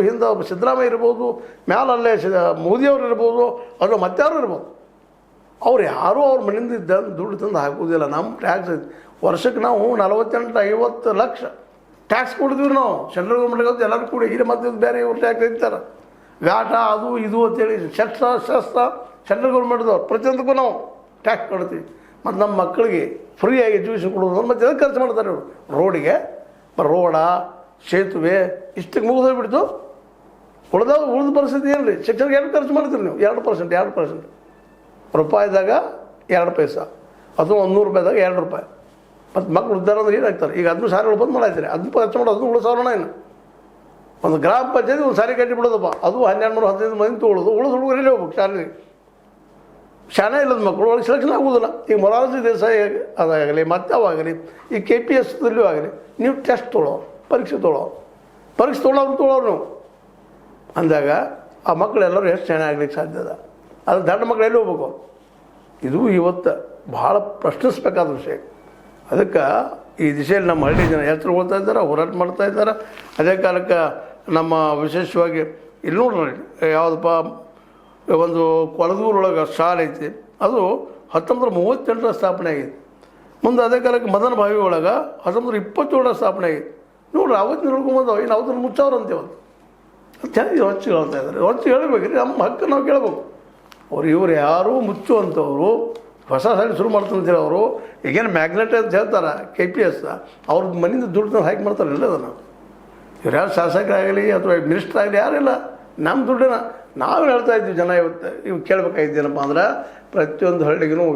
ಹಿಂದೆ ಸಿದ್ದರಾಮಯ್ಯ ಇರ್ಬೋದು, ಮ್ಯಾಲಲ್ಲೇ ಮೋದಿಯವ್ರು ಇರ್ಬೋದು, ಅದು ಮತ್ತಾರು ಇರ್ಬೋದು. ಅವ್ರು ಯಾರೂ ಅವ್ರ ಮನೆಯಿಂದ ದುಡ್ಡು ತಂದು ಹಾಕೋದಿಲ್ಲ. ನಮ್ಮ ಟ್ಯಾಕ್ಸ್ ವರ್ಷಕ್ಕೆ ನಾವು 48-50 ಲಕ್ಷ ಟ್ಯಾಕ್ಸ್ ಕೊಡ್ತೀವಿ ನಾವು ಸೆಂಟ್ರಲ್ ಗೌರ್ಮೆಂಟ್ಗೆ. ಎಲ್ಲರೂ ಕೂಡಿ ಇಲ್ಲಿ ಮತ್ತೆ ಬೇರೆ ಇವ್ರು ಟ್ಯಾಕ್ಸ್ ಇರ್ತಾರೆ, ಘಾಟ ಅದು ಇದು ಅಂತೇಳಿ ಶಸ್ತ್ರ ಸೆಂಟ್ರಲ್ ಗೌರ್ಮೆಂಟ್ದವ್ರು ಪ್ರತಿಯೊಂದಕ್ಕೂ ನಾವು ಟ್ಯಾಕ್ಸ್ ಕೊಡ್ತೀವಿ. ಮತ್ತು ನಮ್ಮ ಮಕ್ಕಳಿಗೆ ಫ್ರೀಯಾಗಿ ಎಜುಕೇಷನ್ ಕೊಡೋದು ಮತ್ತು ಎದಕ್ಕೆ ಖರ್ಚು ಮಾಡ್ತಾರೆ ಇವರು? ರೋಡಿಗೆ, ರೋಡ, ಸೇತುವೆ ಇಷ್ಟಕ್ಕೆ ಮುಗಿದೋಗ್ಬಿಡ್ತು. ಉಳಿದ ಪರಿಸ್ಥಿತಿ ಏನು ರೀ? ಶಿಕ್ಷಣಕ್ಕೆ ಏನು ಖರ್ಚು ಮಾಡ್ತೀರಿ ನೀವು? 2% ರೂಪಾಯಿದಾಗ 2 ಪೈಸೆ, ಅದು 100 ರೂಪಾಯಿದಾಗ 2 ರೂಪಾಯಿ. ಮತ್ತು ಮಕ್ಕಳು ಉದ್ದಾರ ಅಂದ್ರೆ ಏನಾಗ್ತಾರೆ? ಈಗ 10 ಸಾವಿರ ಬಂದು ಮಾಡಾಯ್ತಾರೆ, 10 ಖರ್ಚು ಮಾಡೋದು 10 ಸಾವಿರನ ಏನು? ಒಂದು ಗ್ರಾಮ ಪಂಚಾಯತಿ ಒಂದು ಸಾರಿ ಕಟ್ಟಿ ಬಿಡೋದಪ್ಪ, ಅದು 1200-15 ಮಂದಿ ತೊಗೊಳ್ಳೋದು. ಹುಡುಗರಲ್ಲಿ ಹೋಗ್ಬೇಕು ಶಾಲೆಗೆ. ಶಾಲೆ ಇಲ್ಲದ ಮಕ್ಕಳು ಒಳಗೆ ಸೆಲೆಕ್ಷನ್ ಆಗೋದಿಲ್ಲ. ಈಗ ಮೊರಾರ್ಜಿ ದೇಸಾಯಿ ಅದಾಗಲಿ ಮತ್ತೆ ಅವಾಗಲಿ ಈ KPS ದಲ್ಲೂ ಆಗಲಿ ನೀವು ಟೆಸ್ಟ್ ಪರೀಕ್ಷೆ ತೊಗೊಳೋರು ನೀವು ಅಂದಾಗ ಆ ಮಕ್ಕಳೆಲ್ಲರೂ ಎಷ್ಟು ಚೆನ್ನಾಗ್ಲಿಕ್ಕೆ ಸಾಧ್ಯ ಅದ? ಅದು ದೊಡ್ಡ ಮಕ್ಕಳು ಎಲ್ಲಿ ಹೋಗ್ಬೇಕು? ಇದು ಇವತ್ತು ಭಾಳ ಪ್ರಶ್ನಿಸ್ಬೇಕಾದ ವಿಷಯ. ಅದಕ್ಕೆ ಈ ದಿಶೆಯಲ್ಲಿ ನಮ್ಮ ಹಳ್ಳಿ ಜನ ಎಚ್ಚರಗೊಳ್ತಾ ಇದ್ದಾರೆ, ಹೋರಾಟ ಮಾಡ್ತಾ ಇದ್ದಾರೆ. ಅದೇ ಕಾಲಕ್ಕೆ ನಮ್ಮ ವಿಶೇಷವಾಗಿ ಇಲ್ಲಿ ನೋಡ್ರಿ, ಯಾವುದಪ್ಪ ಒಂದು ಕೊಳದೂರೊಳಗೆ ಶಾಲೆ ಐತಿ, ಅದು 1938 ಸ್ಥಾಪನೆ ಆಗೈತಿ. ಮುಂದೆ ಅದೇ ಕಾಲಕ್ಕೆ ಮದನ ಬಾವಿ ಒಳಗೆ 1927 ಸ್ಥಾಪನೆ ಆಗೈತಿ. ನೋಡ್ರಿ, ಅವತ್ತು ನೋಡ್ಕೊಂಬಂದು ಇನ್ನು ಅವತ್ತನ್ನು ಮುಚ್ಚವ್ರು ಅಂತೇವತ್ತು. ಅದು ಚೆನ್ನಾಗಿ ಹೊಚ್ಚು ಹೇಳ್ತಾ ಇದ್ದಾರೆ. ಹೊಚ್ಚು ಹೇಳ್ಬೇಕ್ರಿ, ನಮ್ಮ ಹಕ್ಕು ನಾವು ಕೇಳಬೇಕು. ಇವ್ರು ಯಾರೂ ಮುಚ್ಚುವಂಥವ್ರು ಹೊಸ ಸಾಲಿ ಶುರು ಮಾಡ್ತಂತೇಳಿ ಅವರು ಈಗೇನು ಮ್ಯಾಗ್ನೆಟ್ ಅಂತ ಹೇಳ್ತಾರೆ KPS, ಅವ್ರ ಮನೆಯಿಂದ ದುಡ್ಡು ಹಾಕಿ ಮಾಡ್ತಾರೆ. ಇಲ್ಲ ಅದನ್ನು ಇವ್ರು ಯಾರು ಶಾಸಕರಾಗಲಿ ಅಥವಾ ಮಿನಿಸ್ಟರ್ ಆಗಲಿ ಯಾರಿಲ್ಲ, ನಮ್ಮ ದುಡ್ಡನ್ನ ನಾವು ಹೇಳ್ತಾ ಇದ್ದೀವಿ. ಜನ ಇವತ್ತು ಇವು ಕೇಳಬೇಕಾಗಿದ್ದೇನಪ್ಪ ಅಂದ್ರೆ ಪ್ರತಿಯೊಂದು ಹಳ್ಳಿಗೂ